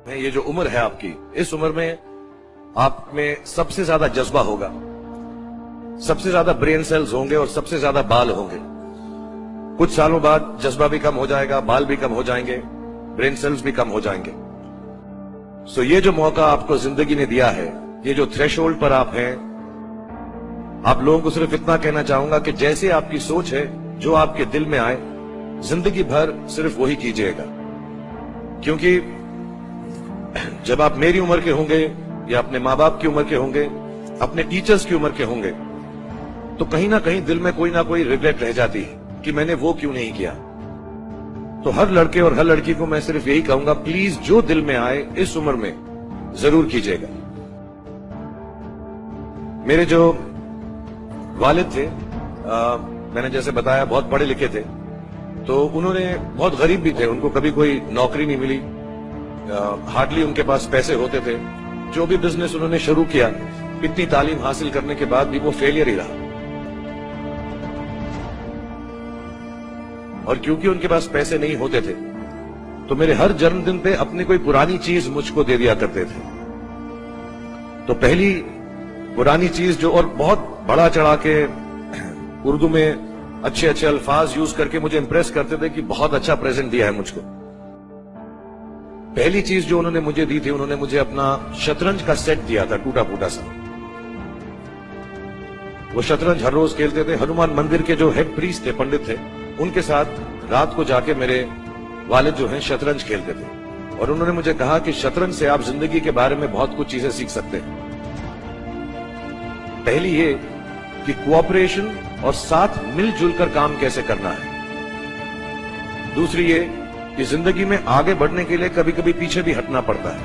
ये जो उम्र है आपकी, इस उम्र में आप में सबसे ज्यादा जज्बा होगा, सबसे ज्यादा ब्रेन सेल्स होंगे और सबसे ज्यादा बाल होंगे। कुछ सालों बाद जज्बा भी कम हो जाएगा, बाल भी कम हो जाएंगे, ब्रेन सेल्स भी कम हो जाएंगे। सो ये जो मौका आपको जिंदगी ने दिया है, ये जो थ्रेशोल्ड पर आप हैं, आप लोगों को सिर्फ इतना कहना चाहूंगा कि जैसे आपकी सोच है, जो आपके दिल में आए, जिंदगी भर सिर्फ वही कीजिएगा। क्योंकि जब आप मेरी उम्र के होंगे या अपने माँ बाप की उम्र के होंगे, अपने टीचर्स की उम्र के होंगे, तो कहीं ना कहीं दिल में कोई ना कोई रिग्रेट रह जाती है कि मैंने वो क्यों नहीं किया। तो हर लड़के और हर लड़की को मैं सिर्फ यही कहूंगा, प्लीज जो दिल में आए इस उम्र में जरूर कीजिएगा। मेरे जो वालिद थे, मैंने जैसे बताया, बहुत पढ़े लिखे थे, तो उन्होंने बहुत गरीब भी थे, उनको कभी कोई नौकरी नहीं मिली, हार्डली उनके पास पैसे होते थे। जो भी बिजनेस उन्होंने शुरू किया, इतनी तालीम हासिल करने के बाद भी वो फेलियर ही रहा। और क्योंकि उनके पास पैसे नहीं होते थे, तो मेरे हर जन्मदिन पे अपनी कोई पुरानी चीज मुझको दे दिया करते थे। तो पहली पुरानी चीज जो, और बहुत बड़ा चढ़ा के उर्दू में अच्छे अच्छे अल्फाज यूज करके मुझे इंप्रेस करते थे कि बहुत अच्छा प्रेजेंट दिया है मुझको। पहली चीज जो उन्होंने मुझे दी थी, उन्होंने मुझे अपना शतरंज का सेट दिया था, टूटा फूटा सा। वो शतरंज हर रोज खेलते थे। हनुमान मंदिर के जो हेड प्रीस्ट थे, पंडित थे, उनके साथ रात को जाके मेरे वालिद जो हैं शतरंज खेलते थे। और उन्होंने मुझे कहा कि शतरंज से आप जिंदगी के बारे में बहुत कुछ चीजें सीख सकते हैं। पहली ये कि कोऑपरेशन और साथ मिलजुल कर काम कैसे करना है। दूसरी ये कि जिंदगी में आगे बढ़ने के लिए कभी कभी पीछे भी हटना पड़ता है।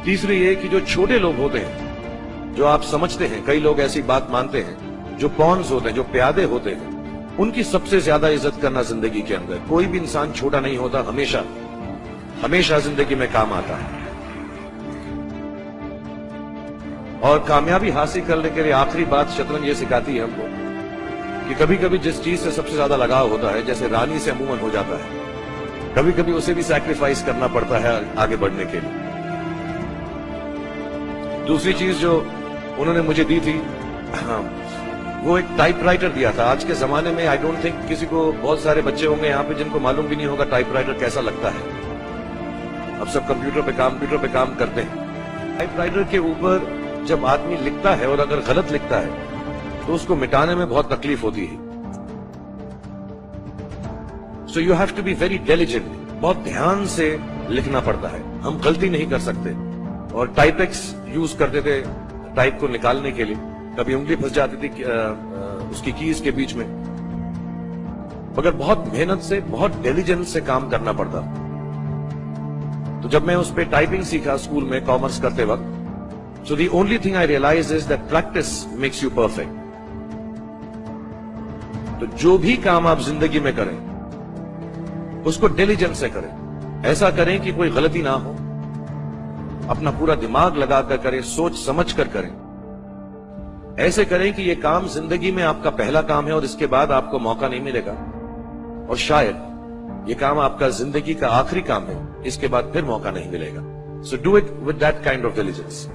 तीसरी ये कि जो छोटे लोग होते हैं, जो आप समझते हैं, कई लोग ऐसी बात मानते हैं, जो पॉन्स होते हैं, जो प्यादे होते हैं, उनकी सबसे ज्यादा इज्जत करना जिंदगी के अंदर। कोई भी इंसान छोटा नहीं होता, हमेशा हमेशा जिंदगी में काम आता है। और कामयाबी हासिल करने के लिए आखिरी बात शतरंज ये सिखाती है हमको कि कभी कभी जिस चीज से सबसे ज्यादा लगाव होता है, जैसे रानी से अमूमन हो जाता है, कभी कभी उसे भी सैक्रिफाइस करना पड़ता है आगे बढ़ने के लिए। दूसरी चीज जो उन्होंने मुझे दी थी, वो एक टाइपराइटर दिया था। आज के जमाने में आई डोंट थिंक किसी को, बहुत सारे बच्चे होंगे यहाँ पे जिनको मालूम भी नहीं होगा टाइपराइटर कैसा लगता है। अब सब कंप्यूटर पे काम करते हैं। टाइपराइटर के ऊपर जब आदमी लिखता है और अगर गलत लिखता है तो उसको मिटाने में बहुत तकलीफ होती है। So you have to be very diligent, बहुत ध्यान से लिखना पड़ता है। हम गलती नहीं कर सकते। और टाइपेक्स यूज करते थे टाइप को निकालने के लिए, कभी उंगली फंस जाती थी उसकी कीज के बीच में, मगर बहुत मेहनत से, बहुत डिलिजेंस से काम करना पड़ता। तो जब मैं उस पर टाइपिंग सीखा स्कूल में कॉमर्स करते वक्त, so the only thing I realized is that practice makes you perfect. तो जो भी काम आप जिंदगी में करें, उसको डिलिजेंस से करें। ऐसा करें कि कोई गलती ना हो, अपना पूरा दिमाग लगाकर करें, सोच समझ कर करें। ऐसे करें कि ये काम जिंदगी में आपका पहला काम है और इसके बाद आपको मौका नहीं मिलेगा, और शायद ये काम आपका जिंदगी का आखिरी काम है, इसके बाद फिर मौका नहीं मिलेगा। So do it with that kind of diligence.